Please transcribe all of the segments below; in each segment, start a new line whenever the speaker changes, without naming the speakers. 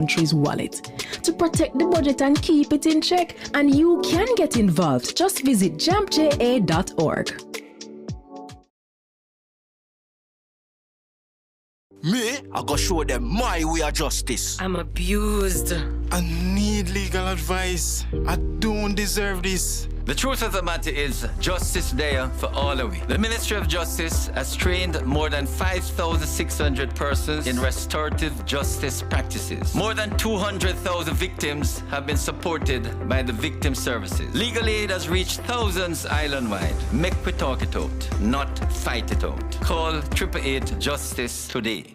country's wallet. To protect the budget and keep it in check, and you can get involved, just visit jampja.org.
Me, I go show them my way of justice.
I'm abused.
I need legal advice. I don't deserve this.
The truth of the matter is, justice there for all of we. The Ministry of Justice has trained more than 5,600 persons in restorative justice practices. More than 200,000 victims have been supported by the victim services. Legal aid has reached thousands island-wide. Make we talk it out, not fight it out. Call 888 Justice today.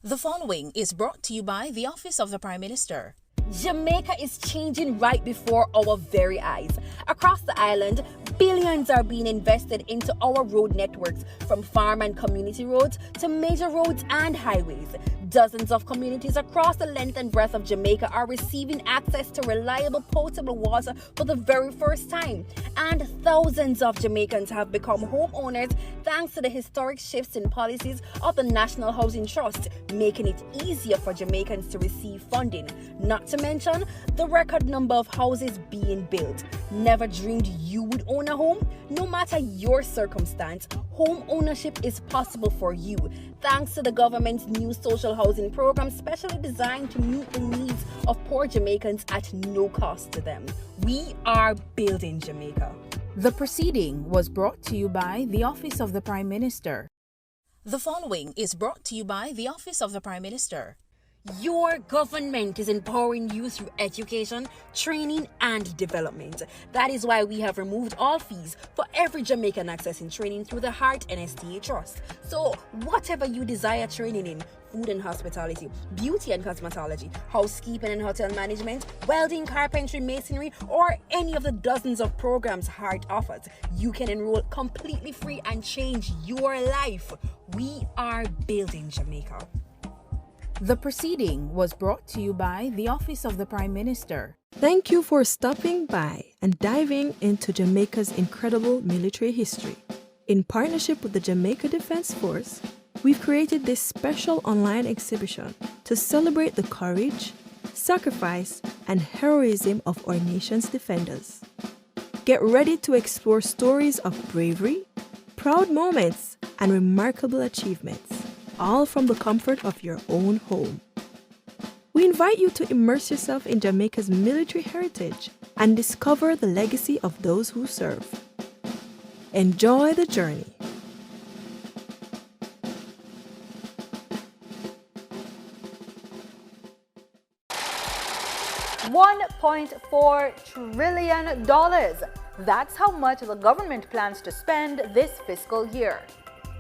The following is brought to you by the Office of the Prime Minister. Jamaica is changing right before our very eyes. Across the island, billions are being invested into our road networks, from farm and community roads to major roads and highways. Dozens of communities across the length and breadth of Jamaica are receiving access to reliable potable water for the very first time. And thousands of Jamaicans have become homeowners thanks to the historic shifts in policies of the National Housing Trust, making it easier for Jamaicans to receive funding. Not to mention the record number of houses being built. Never dreamed you would own a home? No matter your circumstance, home ownership is possible for you, thanks to the government's new social housing program specially designed to meet the needs of poor Jamaicans at no cost to them. We are building Jamaica.
The proceeding was brought to you by the Office of the Prime Minister.
The following is brought to you by the Office of the Prime Minister. Your government is empowering you through education, training, and development. That is why we have removed all fees for every Jamaican accessing training through the Heart NSTA Trust. So, whatever you desire training in, food and hospitality, beauty and cosmetology, housekeeping and hotel management, welding, carpentry, masonry, or any of the dozens of programs Heart offers, you can enroll completely free and change your life. We are building Jamaica.
The proceeding was brought to you by the Office of the Prime Minister.
Thank you for stopping by and diving into Jamaica's incredible military history. In partnership with the Jamaica Defense Force, we've created this special online exhibition to celebrate the courage, sacrifice, and heroism of our nation's defenders. Get ready to explore stories of bravery, proud moments, and remarkable achievements, all from the comfort of your own home. We invite you to immerse yourself in Jamaica's military heritage and discover the legacy of those who serve. Enjoy the journey.
$1.4 trillion. That's how much the government plans to spend this fiscal year.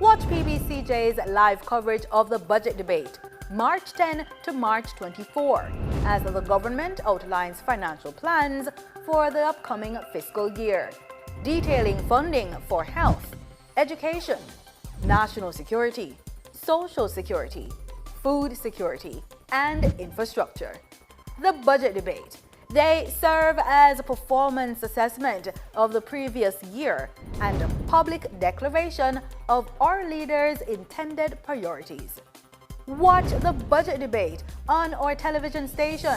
Watch PBCJ's live coverage of the budget debate, March 10 to March 24, as the government outlines financial plans for the upcoming fiscal year, detailing funding for health, education, national security, social security, food security, and infrastructure. The budget debate. They serve as a performance assessment of the previous year and a public declaration of our leaders' intended priorities. Watch the budget debate on our television station.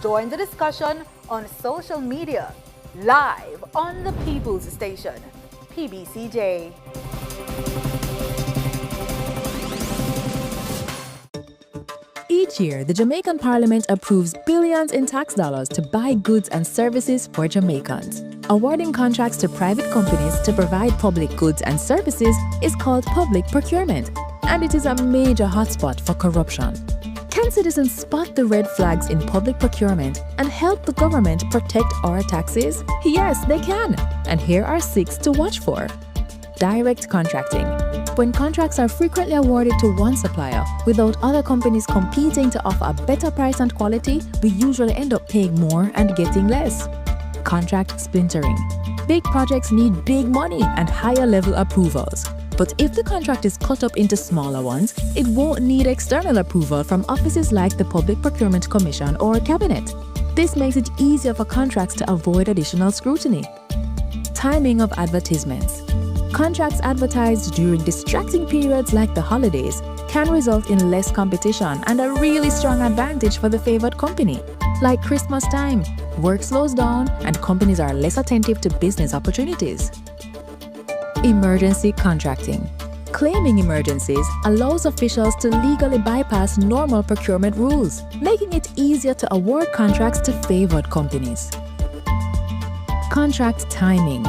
Join the discussion on social media, live on the People's Station, PBCJ.
Each year, the Jamaican Parliament approves billions in tax dollars to buy goods and services for Jamaicans. Awarding contracts to private companies to provide public goods and services is called public procurement, and it is a major hotspot for corruption. Can citizens spot the red flags in public procurement and help the government protect our taxes? Yes, they can, and here are 6 to watch for. Direct contracting. When contracts are frequently awarded to one supplier without other companies competing to offer a better price and quality, we usually end up paying more and getting less. Contract splintering. Big projects need big money and higher level approvals. But if the contract is cut up into smaller ones, it won't need external approval from offices like the Public Procurement Commission or Cabinet. This makes it easier for contracts to avoid additional scrutiny. Timing of advertisements. Contracts advertised during distracting periods like the holidays can result in less competition and a really strong advantage for the favored company. Like Christmas time, work slows down and companies are less attentive to business opportunities. Emergency contracting. Claiming emergencies allows officials to legally bypass normal procurement rules, making it easier to award contracts to favored companies. Contract timing.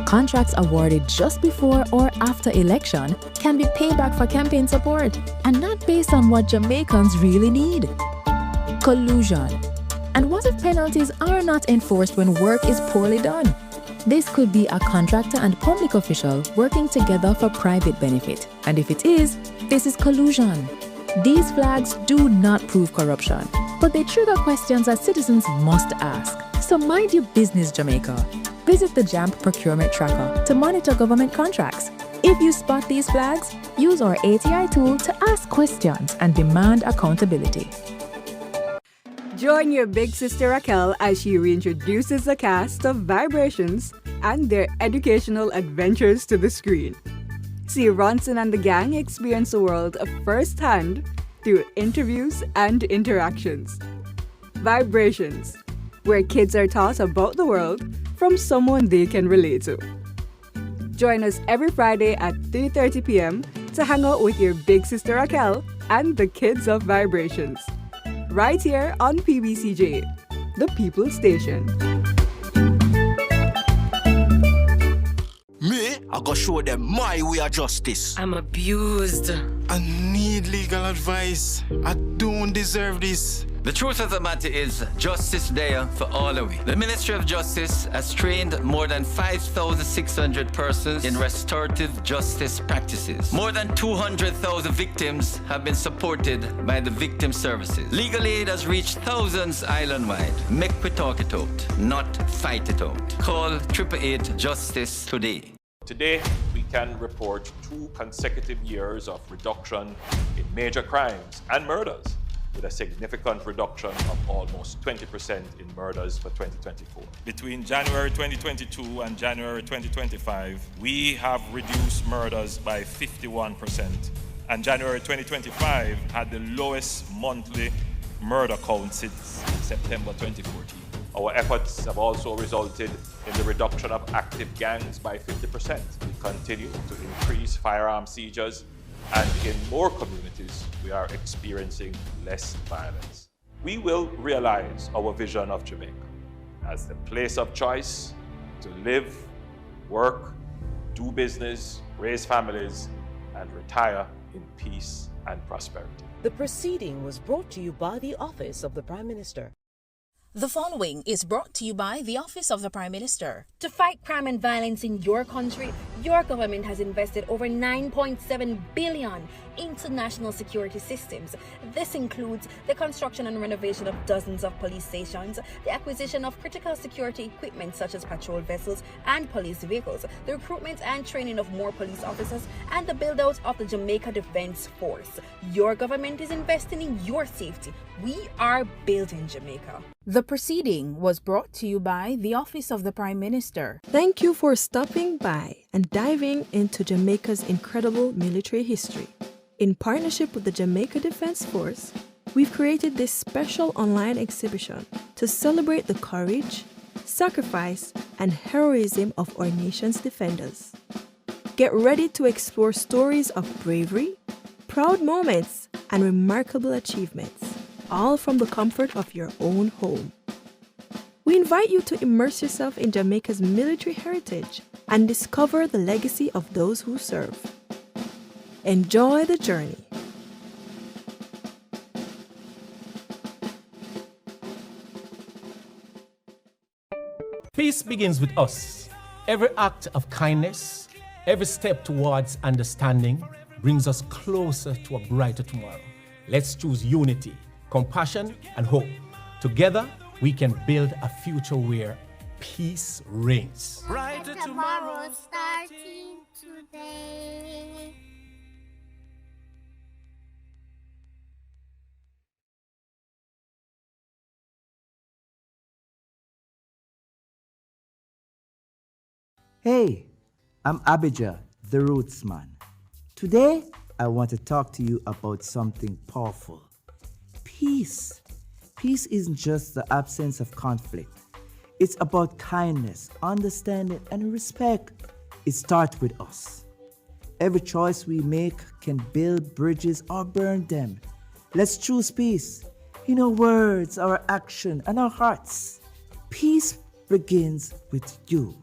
Contracts awarded just before or after election can be payback for campaign support and not based on what Jamaicans really need. Collusion. And what if penalties are not enforced when work is poorly done? This could be a contractor and public official working together for private benefit. And if it is, this is collusion. These flags do not prove corruption, but they trigger questions that citizens must ask. So mind your business, Jamaica. Visit the JAMP Procurement Tracker to monitor government contracts. If you spot these flags, use our ATI tool to ask questions and demand accountability.
Join your big sister Raquel as she reintroduces the cast of Vibrations and their educational adventures to the screen. See Ronson and the gang experience the world firsthand through interviews and interactions. Vibrations, where kids are taught about the world from someone they can relate to. Join us every Friday at 3:30 p.m. to hang out with your big sister Raquel and the kids of Vibrations. Right here on PBCJ, the People Station.
Me, I go show them my way of justice.
I'm abused.
I need legal advice. I don't deserve this.
The truth of the matter is, justice there for all of we. The Ministry of Justice has trained more than 5,600 persons in restorative justice practices. More than 200,000 victims have been supported by the victim services. Legal aid has reached thousands island-wide. Make we talk it out, not fight it out. Call 888 Justice today.
Today, we can report 2 consecutive years of reduction in major crimes and murders, with a significant reduction of almost 20% in murders for 2024.
Between January 2022 and January 2025, we have reduced murders by 51%, and January 2025 had the lowest monthly murder count since September 2014.
Our efforts have also resulted in the reduction of active gangs by 50%. We continue to increase firearm seizures, and in more communities, we are experiencing less violence. We will realize our vision of Jamaica as the place of choice to live, work, do business, raise families, and retire in peace and prosperity.
The proceeding was brought to you by the Office of the Prime Minister.
The following is brought to you by the Office of the Prime Minister. To fight crime and violence in your country, your government has invested over $9.7 billion into national security systems. This includes the construction and renovation of dozens of police stations, the acquisition of critical security equipment such as patrol vessels and police vehicles, the recruitment and training of more police officers, and the build-out of the Jamaica Defense Force. Your government is investing in your safety. We are building Jamaica.
The proceeding was brought to you by the Office of the Prime Minister.
Thank you for stopping by and diving into Jamaica's incredible military history. In partnership with the Jamaica Defense Force, we've created this special online exhibition to celebrate the courage, sacrifice, and heroism of our nation's defenders. Get ready to explore stories of bravery, proud moments, and remarkable achievements, all from the comfort of your own home. We invite you to immerse yourself in Jamaica's military heritage and discover the legacy of those who serve. Enjoy the journey.
Peace begins with us. Every act of kindness, every step towards understanding brings us closer to a brighter tomorrow. Let's choose unity, compassion, and hope. Together, we can build a future where peace reigns.
Brighter tomorrow starting today.
Hey, I'm Abijah, the Roots Man. Today, I want to talk to you about something powerful. Peace. Peace isn't just the absence of conflict. It's about kindness, understanding, and respect. It starts with us. Every choice we make can build bridges or burn them. Let's choose peace in our words, our action, and our hearts. Peace begins with you.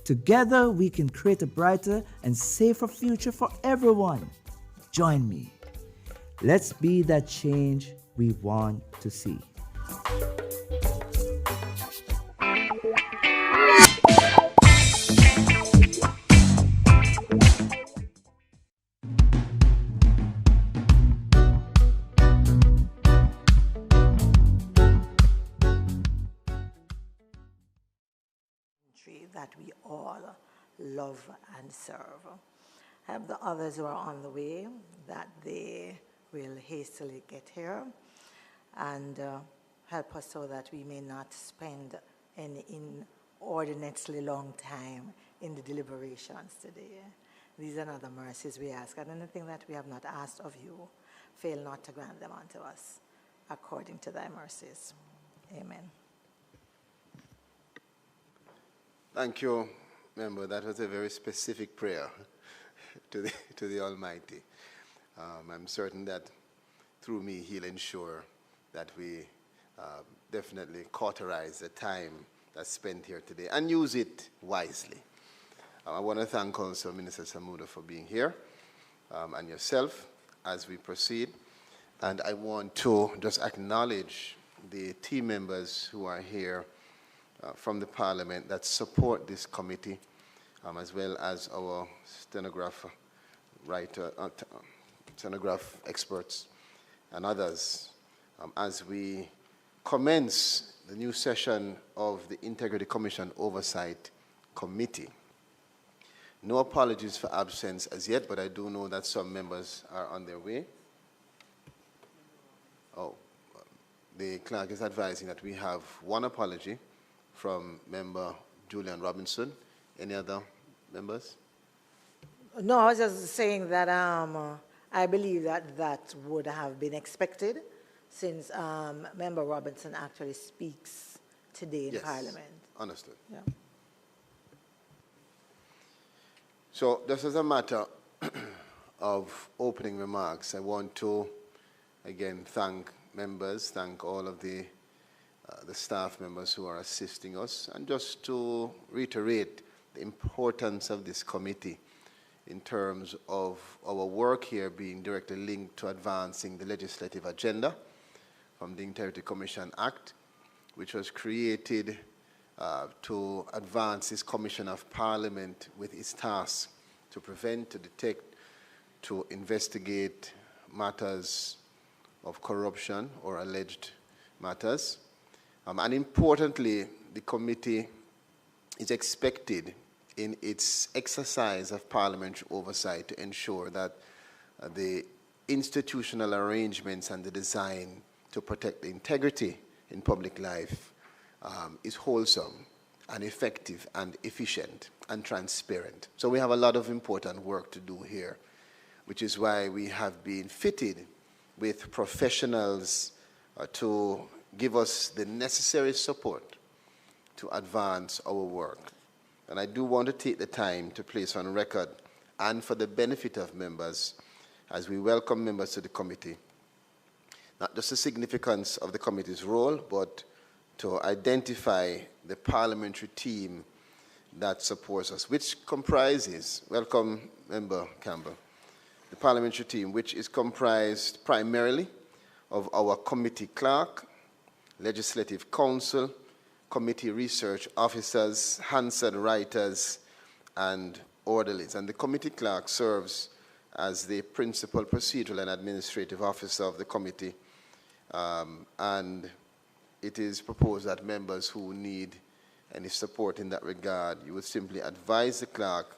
Together, we can create a brighter and safer future for everyone. Join me. Let's be that change we want to see.
That we all love and serve. The others who are on the way, that they will hastily get here and help us so that we may not spend an inordinately long time in the deliberations today. These are not the mercies we ask, and anything that we have not asked of you, fail not to grant them unto us, according to thy mercies. Amen.
Thank you, member. That was a very specific prayer to the Almighty. I'm certain that through me, He'll ensure that we definitely cauterize the time that's spent here today and use it wisely. I want to thank also Minister Samuda for being here and yourself as we proceed. And I want to just acknowledge the team members who are here from the Parliament that support this committee, as well as our stenograph experts and others, as we commence the new session of the Integrity Commission Oversight Committee. No apologies for absence as yet, but I do know that some members are on their way. Oh, the clerk is advising that we have one apology from member Julian Robinson. Any other members?
No, I was just saying that I believe that that would have been expected since member Robinson actually speaks today in Parliament.
Understood.
Yeah.
So just as a matter of opening remarks, I want to again thank members, thank all of the staff members who are assisting us, and just to reiterate the importance of this committee in terms of our work here being directly linked to advancing the legislative agenda from the Integrity Commission Act, which was created to advance this Commission of Parliament with its task to prevent, to detect, to investigate matters of corruption or alleged matters. And importantly, the committee is expected in its exercise of parliamentary oversight to ensure that the institutional arrangements and the design to protect the integrity in public life is wholesome and effective and efficient and transparent. So we have a lot of important work to do here, which is why we have been fitted with professionals to give us the necessary support to advance our work. And I do want to take the time to place on record, and for the benefit of members, as we welcome members to the committee, not just the significance of the committee's role, but to identify the parliamentary team that supports us, which comprises, welcome Member Campbell, the parliamentary team, which is comprised primarily of our committee clerk, legislative counsel, committee research officers, Hansard writers, and orderlies. And the committee clerk serves as the principal procedural and administrative officer of the committee. And it is proposed that members who need any support in that regard, you would simply advise the clerk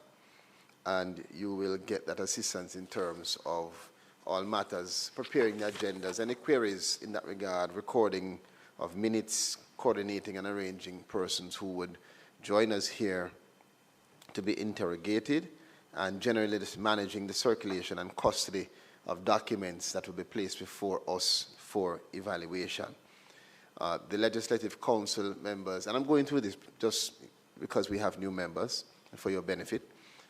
and you will get that assistance in terms of all matters, preparing the agendas, any queries in that regard, recording of minutes, coordinating and arranging persons who would join us here to be interrogated, and generally just managing the circulation and custody of documents that will be placed before us for evaluation. The Legislative Council members, and I'm going through this just because we have new members and for your benefit.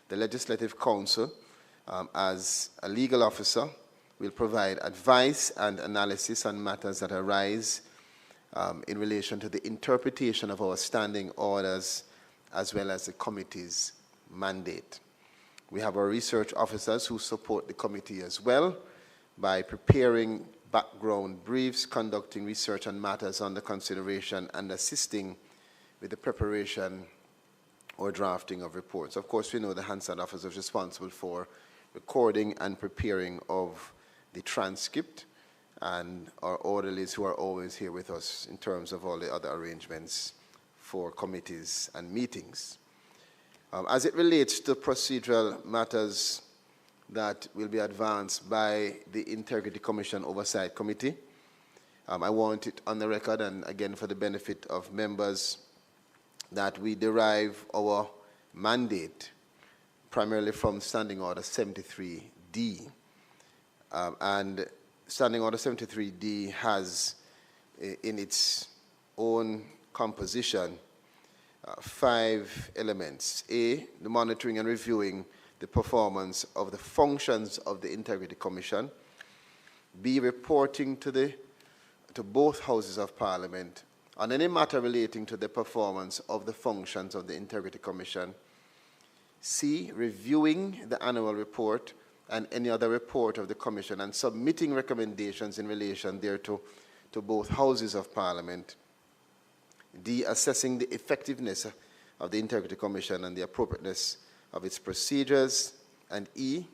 The Legislative Council, as a legal officer, will provide advice and analysis on matters that arise in relation to the interpretation of our standing orders as well as the committee's mandate. We have our research officers who support the committee as well by preparing background briefs, conducting research on matters under consideration, and assisting with the preparation or drafting of reports. Of course, we know the Hansard officer is responsible for recording and preparing of the transcript, and our orderlies who are always here with us in terms of all the other arrangements for committees and meetings. As it relates to procedural matters that will be advanced by the Integrity Commission Oversight Committee, I want it on the record, and again for the benefit of members, that we derive our mandate primarily from Standing Order 73D. And Standing Order 73D has in its own composition 5 elements. A, the monitoring and reviewing the performance of the functions of the Integrity Commission. B, reporting to both Houses of Parliament on any matter relating to the performance of the functions of the Integrity Commission. C, reviewing the annual report and any other report of the Commission and submitting recommendations in relation thereto to both Houses of Parliament. D, assessing the effectiveness of the Integrity Commission and the appropriateness of its procedures. And E,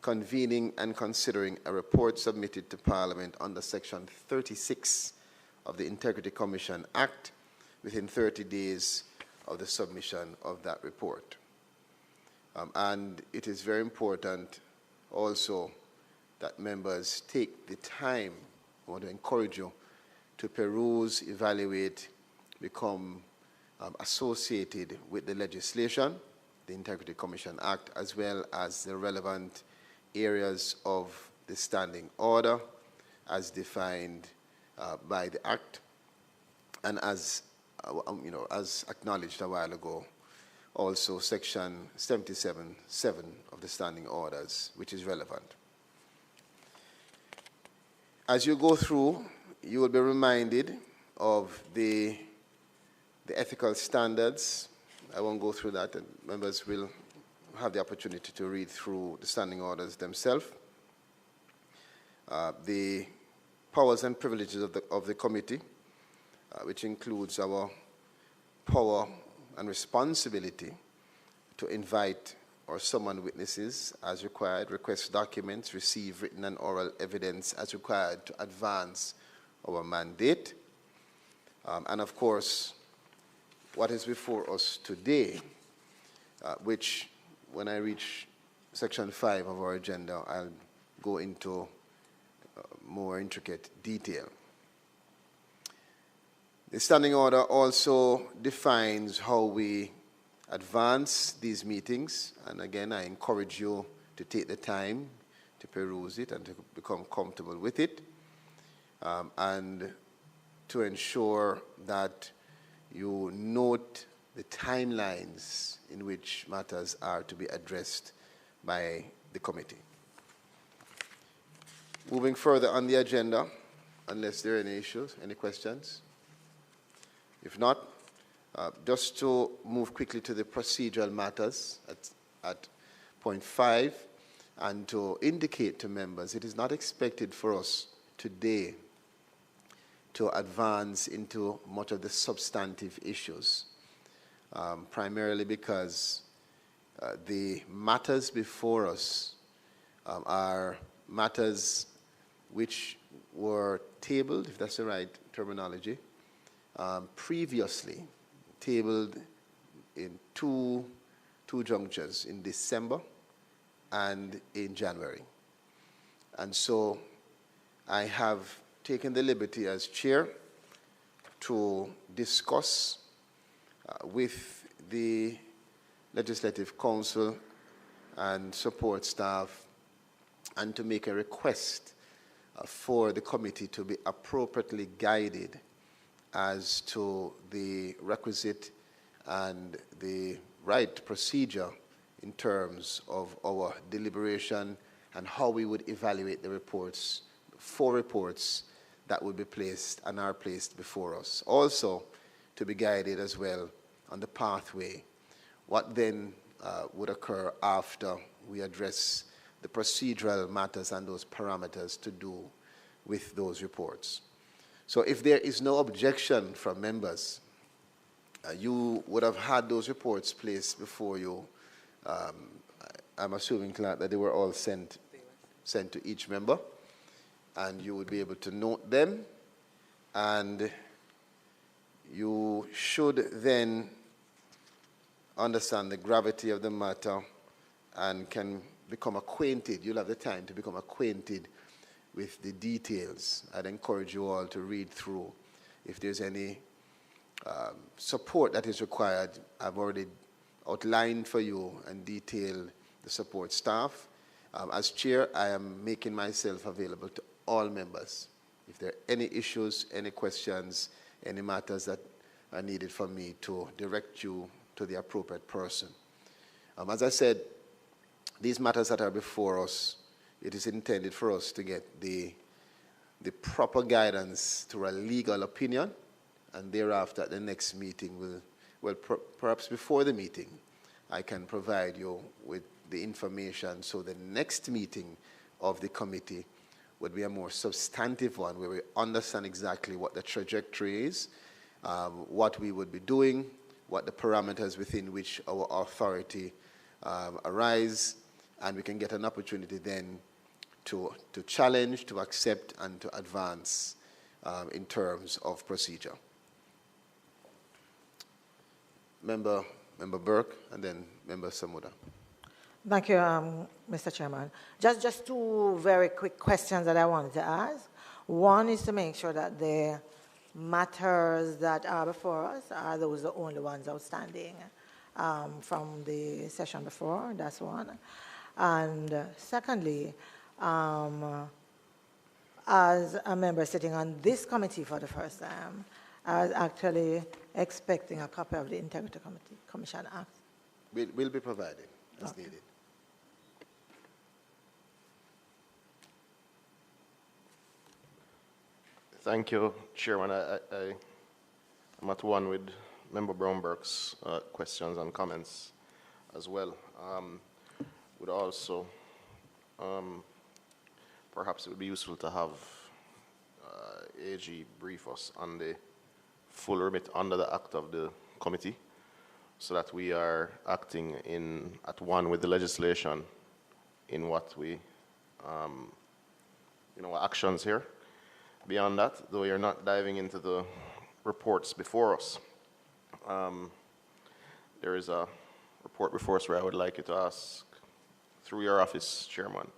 convening and considering a report submitted to Parliament under Section 36 of the Integrity Commission Act within 30 days of the submission of that report. And it is very important also that members take the time, I want to encourage you, to peruse, evaluate, become associated with the legislation, the Integrity Commission Act, as well as the relevant areas of the standing order as defined by the Act, and as as acknowledged a while ago, also Section 77(7) of the standing orders, which is relevant. As you go through, you will be reminded of the ethical standards. I won't go through that, and members will have the opportunity to read through the standing orders themselves. The powers and privileges of the committee, which includes our power and responsibility to invite or summon witnesses as required, request documents, receive written and oral evidence as required to advance our mandate. And of course, what is before us today, which when I reach Section 5 of our agenda, I'll go into more intricate detail. The standing order also defines how we advance these meetings, and again, I encourage you to take the time to peruse it and to become comfortable with it, and to ensure that you note the timelines in which matters are to be addressed by the committee. Moving further on the agenda, unless there are any issues, any questions? If not, just to move quickly to the procedural matters at point 5, and to indicate to members it is not expected for us today to advance into much of the substantive issues, primarily because the matters before us are matters which were tabled, if that's the right terminology, previously tabled in two junctures, in December and in January. And so I have taken the liberty as chair to discuss with the Legislative Council and support staff, and to make a request for the committee to be appropriately guided as to the requisite and the right procedure in terms of our deliberation and how we would evaluate the reports, 4 reports that would be placed and are placed before us. Also, to be guided as well on the pathway, what then would occur after we address the procedural matters and those parameters to do with those reports. So if there is no objection from members, you would have had those reports placed before you. I'm assuming, Clark, that they were all sent to each member, and you would be able to note them, and you should then understand the gravity of the matter and can become acquainted. You'll have the time to become acquainted with the details. I'd encourage you all to read through. If there's any support that is required, I've already outlined for you and detailed the support staff. As chair, I am making myself available to all members. If there are any issues, any questions, any matters that are needed for me to direct you to the appropriate person. As I said, these matters that are before us, it is intended for us to get the proper guidance through a legal opinion, and thereafter at the next meeting, perhaps before the meeting, I can provide you with the information so the next meeting of the committee would be a more substantive one where we understand exactly what the trajectory is, what we would be doing, what the parameters within which our authority arise, and we can get an opportunity then to challenge, to accept, and to advance in terms of procedure. Member Burke, and then Member Samuda.
Thank you, Mr. Chairman. Just 2 very quick questions that I wanted to ask. One is to make sure that the matters that are before us are those the only ones outstanding from the session before. That's one. And secondly, as a member sitting on this committee for the first time, I was actually expecting a copy of the Integrity Commission Act.
Will be provided as needed.
Thank you, Chairman. I'm at one with Member Brown-Burke's questions and comments as well. Would also, perhaps it would be useful to have AG brief us on the full remit under the act of the committee, so that we are acting at one with the legislation in what we, actions here. Beyond that, though you're not diving into the reports before us, there is a report before us where I would like you to ask, through your office, Chairman,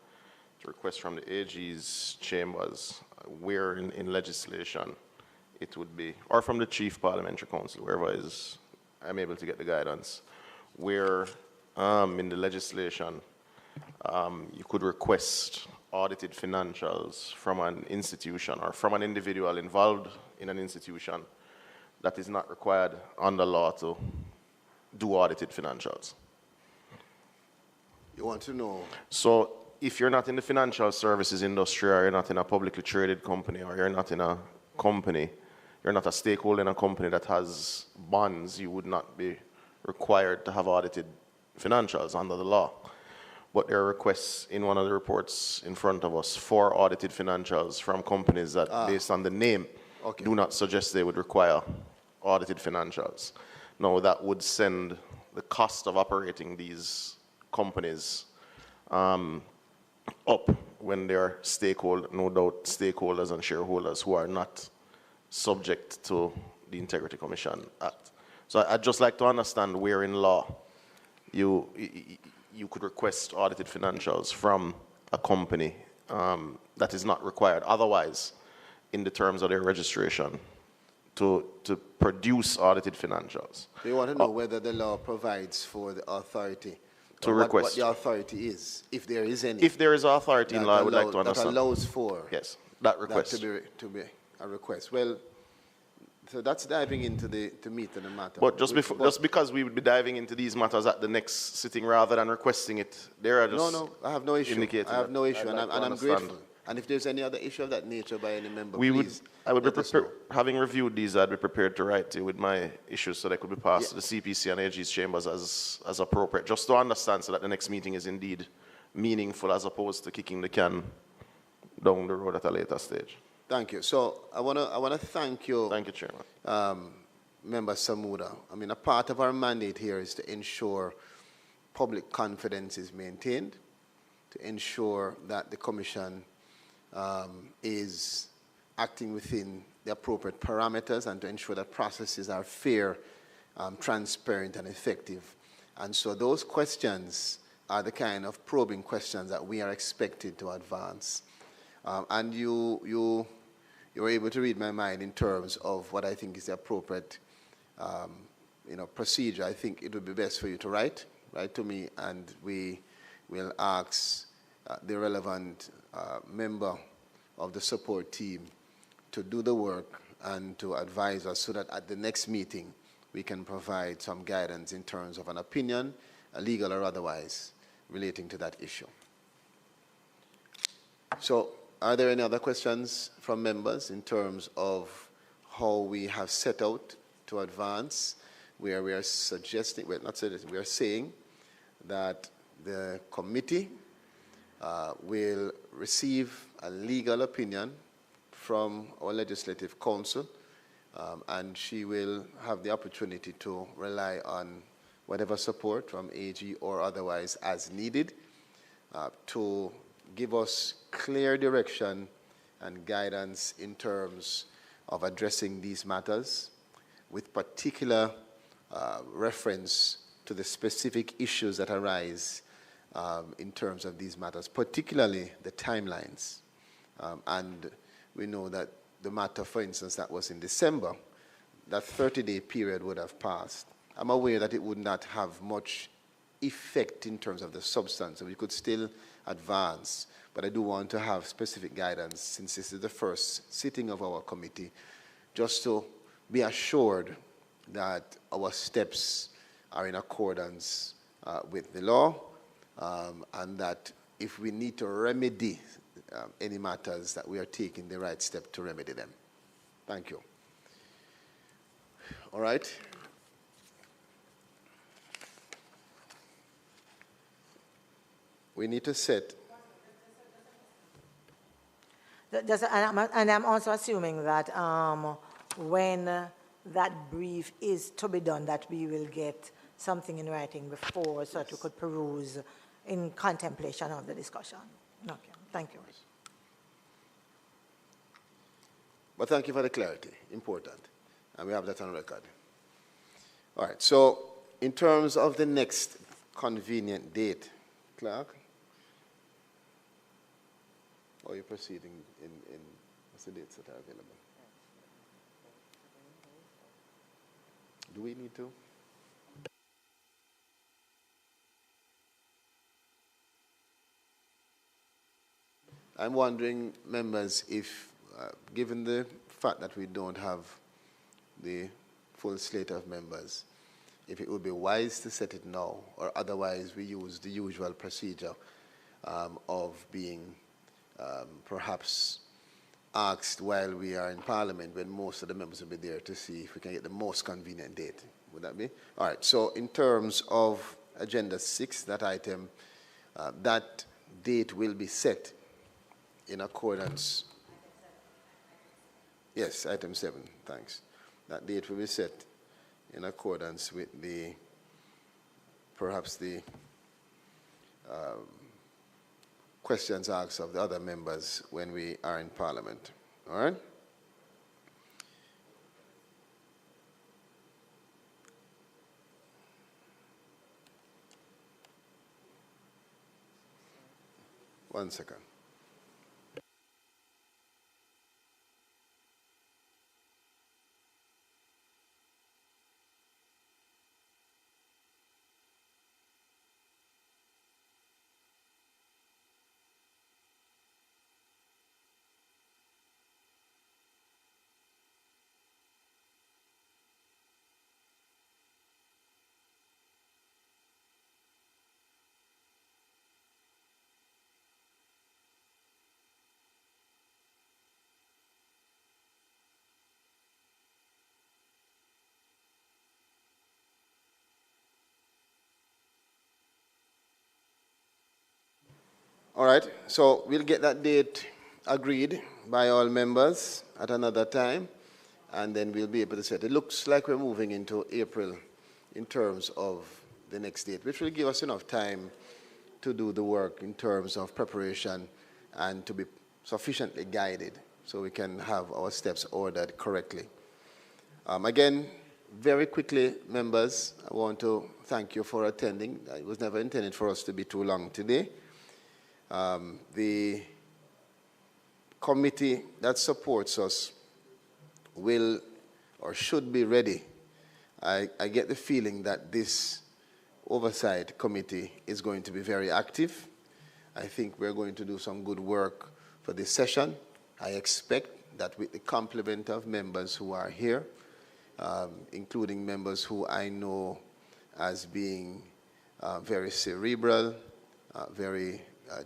to request from the AG's chambers where in legislation it would be, or from the Chief Parliamentary Council, wherever I'm able to get the guidance, where in the legislation you could request audited financials from an institution or from an individual involved in an institution that is not required under law to do audited financials.
You want to know?
So if you're not in the financial services industry, or you're not in a publicly traded company, or you're not in a company, you're not a stakeholder in a company that has bonds, you would not be required to have audited financials under the law. But there are requests in one of the reports in front of us for audited financials from companies that, based on the name, do not suggest they would require audited financials. Now, that would send the cost of operating these companies up when they're no doubt stakeholders and shareholders who are not subject to the Integrity Commission Act. So I'd just like to understand where in law you could request audited financials from a company that is not required otherwise in the terms of their registration to produce audited financials.
They want to know whether the law provides for the authority
To
what
request.
the authority is, if there is any.
If there is authority in law, I would like to understand.
That allows for
yes, that request.
That to be a request. Well, so that's diving into the meat of the matter.
But just because we would be diving into these matters at the next sitting rather than requesting it, there are just
no, I have no issue. I have no issue, and I'm grateful. And if there's any other issue of that nature by any member,
I would be prepared, having reviewed these, I'd be prepared to write to you with my issues so they could be passed to the CPC and AG's chambers as appropriate, just to understand so that the next meeting is indeed meaningful as opposed to kicking the can down the road at a later stage.
Thank you. So I wanna thank you.
Thank you, Chairman.
Member Samuda. I mean, a part of our mandate here is to ensure public confidence is maintained, to ensure that the Commission is acting within the appropriate parameters, and to ensure that processes are fair, transparent, and effective. And so those questions are the kind of probing questions that we are expected to advance. And you were able to read my mind in terms of what I think is the appropriate procedure. I think it would be best for you to write to me, and we will ask the relevant member of the support team to do the work and to advise us so that at the next meeting we can provide some guidance in terms of an opinion, legal or otherwise, relating to that issue. So, are there any other questions from members in terms of how we have set out to advance, where we are suggesting, well, not suggesting, we are saying that the committee will receive a legal opinion from our legislative counsel, and she will have the opportunity to rely on whatever support from AG or otherwise as needed to give us clear direction and guidance in terms of addressing these matters, with particular reference to the specific issues that arise in terms of these matters, particularly the timelines. And we know that the matter, for instance, that was in December, that 30-day period would have passed. I'm aware that it would not have much effect in terms of the substance, so we could still advance. But I do want to have specific guidance, since this is the first sitting of our committee, just to be assured that our steps are in accordance with the law, and that if we need to remedy any matters, that we are taking the right step to remedy them. Thank you. All right. We need to set.
And I'm also assuming that when that brief is to be done, that we will get something in writing before, so that we could peruse in contemplation of the discussion. Okay, thank you.
But thank you for the clarity, important. And we have that on record. All right, so in terms of the next convenient date, Clerk, or are you proceeding in what's the dates that are available? Do we need to? I'm wondering, members, if given the fact that we don't have the full slate of members, if it would be wise to set it now, or otherwise we use the usual procedure of being perhaps asked while we are in Parliament, when most of the members will be there, to see if we can get the most convenient date. Would that be? All right, so in terms of Agenda 6, that item, that date will be set in accordance. Yes, item 7, thanks. That date will be set in accordance with the, perhaps the questions asked of the other members when we are in Parliament. All right? One second. All right, so we'll get that date agreed by all members at another time, and then we'll be able to set. It looks like we're moving into April in terms of the next date, which will give us enough time to do the work in terms of preparation and to be sufficiently guided so we can have our steps ordered correctly. Again, very quickly, members, I want to thank you for attending. It was never intended for us to be too long today. The committee that supports us will or should be ready. I get the feeling that this Oversight Committee is going to be very active. I think we're going to do some good work for this session. I expect that with the complement of members who are here, including members who I know as being very cerebral, very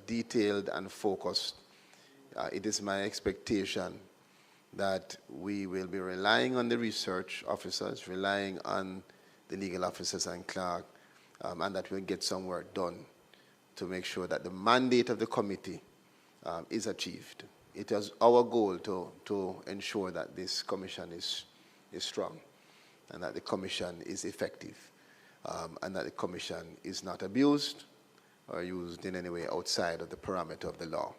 detailed and focused, it is my expectation that we will be relying on the research officers, relying on the legal officers and clerk, and that we'll get some work done to make sure that the mandate of the committee is achieved. It is our goal to ensure that this commission is strong and that the commission is effective and that the commission is not abused or used in any way outside of the parameter of the law.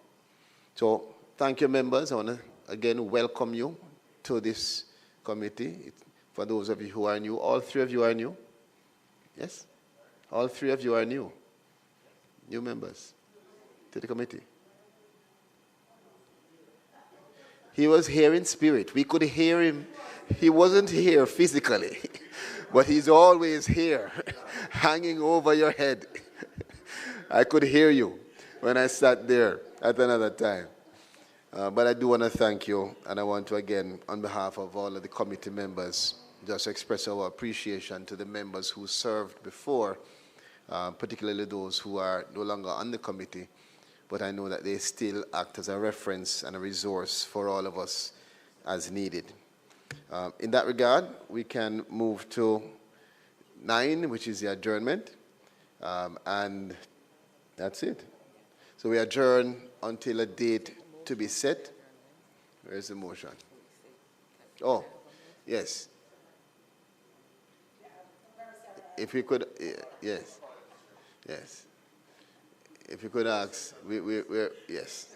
So thank you, members. I want to again welcome you to this committee. For those of you who are new, all three of you are new? Yes? All three of you are new members to the committee. He was here in spirit. We could hear him. He wasn't here physically, but he's always here, hanging over your head. I could hear you when I sat there at another time. But I do want to thank you, and I want to again, on behalf of all of the committee members, just express our appreciation to the members who served before, particularly those who are no longer on the committee, but I know that they still act as a reference and a resource for all of us as needed. In that regard, we can move to 9, which is the adjournment, and that's it. So we adjourn until a date to be set. Where's the motion? Oh, yes. If we could, yes. If you could ask, yes.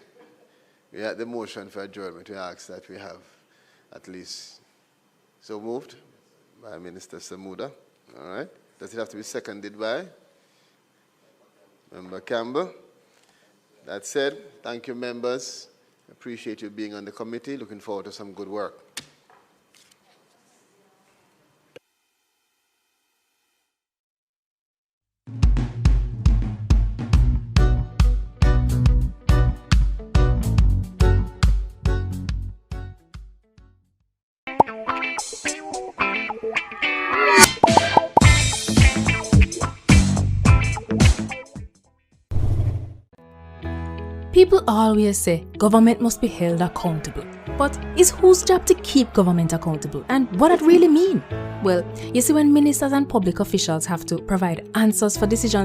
We had the motion for adjournment. We ask that we have at least so moved by Minister Samuda. All right. Does it have to be seconded by Member Campbell? That said, thank you, members. Appreciate you being on the committee. Looking forward to some good work.
People always say government must be held accountable. But it's whose job to keep government accountable? And what that really mean? Well, you see, when ministers and public officials have to provide answers for decisions